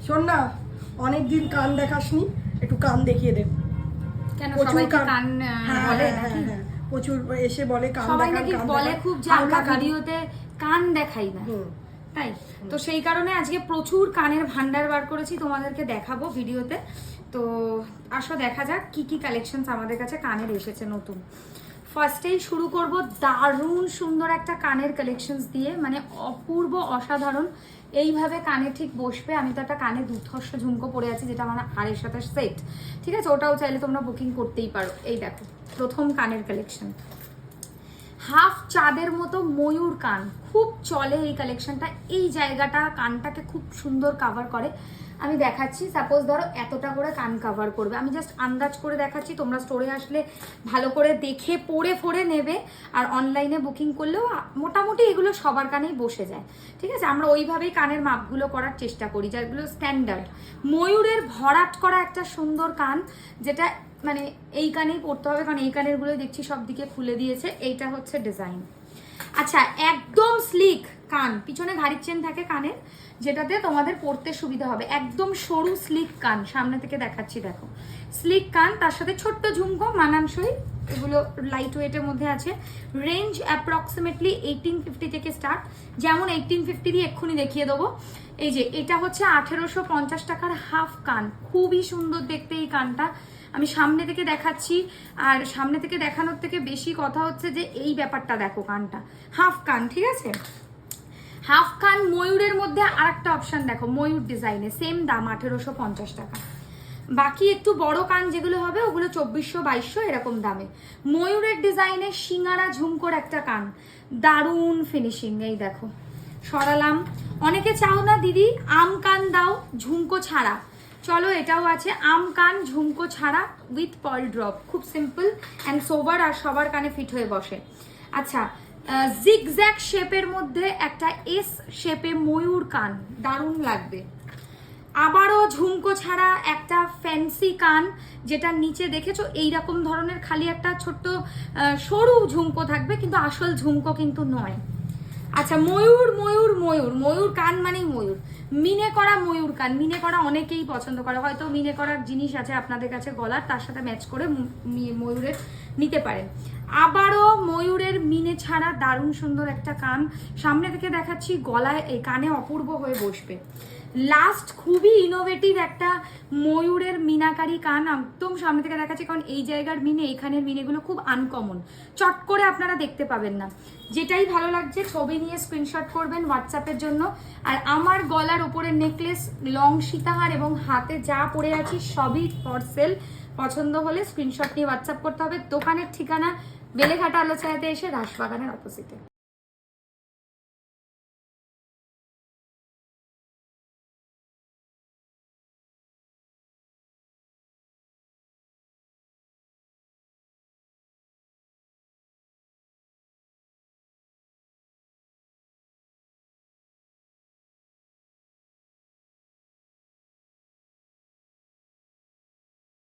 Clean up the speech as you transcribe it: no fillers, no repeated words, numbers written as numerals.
শোন না, অনেকদিন কান দেখাসনি, একটু কান দেখিয়ে দে। কেন সবাই কান বলে? প্রচুর এসে বলে কান সবাই নাকি বলে খুব যে আমরা ভিডিওতে কান দেখাই না, তাই তো সেই কারণে আজকে প্রচুর কানের ভান্ডার বার করেছি, তোমাদেরকে দেখাবো ভিডিওতে। তো আসো দেখা যাক কি কি কালেকশনস আমাদের কাছে কানের এসেছে নতুন। ফার্স্টেই শুরু করব দারুণ সুন্দর একটা কানের কালেকশনস দিয়ে, মানে অপূর্ব অসাধারণ। এইভাবে কানে ঠিক বসবে। আমি তো একটা কানে দুর্ধর্ষ ঝুমকো পরে আছি, যেটা আমার হাড়ের সাথে সেট, ঠিক আছে? ওটাও চাইলে তোমরা বুকিং করতেই পারো। এই দেখো প্রথম কানের কালেকশন, হাফ চাঁদের মতো ময়ূর কান, খুব চলে এই কালেকশনটা। এই জায়গাটা কানটাকে খুব সুন্দর কাভার করে। আমি দেখাচ্ছি, সাপোজ ধরো এতটা করে কান কাভার করবে, আমি জাস্ট আন্দাজ করে দেখাচ্ছি, তোমরা স্টোরে আসলে ভালো করে দেখে পড়ে ফড়ে নেবে। আর অনলাইনে বুকিং করলেও মোটামুটি এগুলো সবার কানেই বসে যায়, ঠিক আছে? আমরা ওইভাবেই কানের মাপগুলো করার চেষ্টা করি, যেগুলো স্ট্যান্ডার্ড। ময়ূরের ভরাট করা একটা সুন্দর কান, যেটা মানে এই কানেই পড়তে হবে, কারণ এই কানেরগুলো দেখছি সব দিকে খুলে দিয়েছে। এইটা হচ্ছে ডিজাইন। আচ্ছা, একদম স্লিক কান, পিছনে ঘাড়ির চেন থাকে কানের, যেটাতে তোমাদের পড়তে সুবিধা হবে। একদম সরু স্লিক কান, সামনে থেকে দেখাচ্ছি, দেখো স্লিক কান, তার সাথে ছোট্ট ঝুমকো মানানসই। এগুলো লাইট ওয়েটের মধ্যে আছে। রেঞ্জ অ্যাপ্রক্সিমেটলি 1850 থেকে স্টার্ট। যেমন 1850 দিয়ে এক্ষুনি দেখিয়ে দেবো। এই যে এটা হচ্ছে 1850 টাকার হাফ কান, খুবই সুন্দর দেখতে এই কানটা। আমি সামনে থেকে দেখাচ্ছি, আর সামনে থেকে দেখানোর থেকে বেশি কথা হচ্ছে যে এই ব্যাপারটা দেখো, কানটা হাফ কান, ঠিক আছে? হাফ কান ময়ূরের মধ্যে আর একটা অপশন দেখো, ময়ূর ডিজাইনে, সেম দাম 1850 টাকা। বাকি একটু বড় কান যেগুলো হবে ওগুলো 2400-2200 এরকম দামে। ময়ূরের ডিজাইনে সিঙ্গারা ঝুমকোর একটা কান, দারুণ ফিনিশিং। এই দেখো সরালাম। অনেকে চাও না দিদি আম কান দাও ঝুমকো ছাড়া, চলো এটাও আছে, আম কান ঝুমকো ছাড়া উইথ পার্ল ড্রপ, খুব সিম্পল অ্যান্ড সোবার, আর সবার কানে ফিট হয়ে বসে। আচ্ছা, জিগজ্যাগ শেপের মধ্যে একটা এস শেপে ময়ূর কান, দারুণ লাগবে। আবারও ঝুমকো ছাড়া একটা ফ্যান্সি কান, যেটা নিচে দেখেছো এইরকম ধরনের খালি একটা ছোট্ট সরু ঝুমকো থাকবে, কিন্তু আসল ঝুমকো কিন্তু নয়। আচ্ছা, ময়ূর ময়ূর ময়ূর ময়ূর কান মানেই ময়ূর। মিনে করা ময়ূর কান, মিনে করা অনেকেই পছন্দ করে, হয়তো মিনে করার জিনিস আছে আপনাদের কাছে গলার, তার সাথে ম্যাচ করে ময়ূরের নিতে পারেন। আবারও ময়ূরের মিনে ছাড়া দারুণ সুন্দর একটা কান, সামনে থেকে দেখাচ্ছি, গলায় এই কানে অপূর্ব হয়ে বসবে। লাস্ট খুবই ইনোভেটিভ একটা ময়ূরের মিনাকারি কান, একদম সামনে থেকে দেখাচ্ছি, কারণ এই জায়গার মিনে, এইখানের মিনেগুলো খুব আনকমন, চট করে আপনারা দেখতে পাবেন না। যেটাই ভালো লাগছে ছবি নিয়ে স্ক্রিনশট করবেন হোয়াটসঅ্যাপের জন্য। আর আমার গলার ওপরে নেকলেস, লং সীতাহার এবং হাতে যা পরে আছি সবই ফর সেল। পছন্দ হলে স্ক্রিনশট নিয়ে হোয়াটসঅ্যাপ করতে হবে। দোকানের ঠিকানা বেলেঘাটা আলোচায়াতে এসে রাসবাগানের অপোজিটে।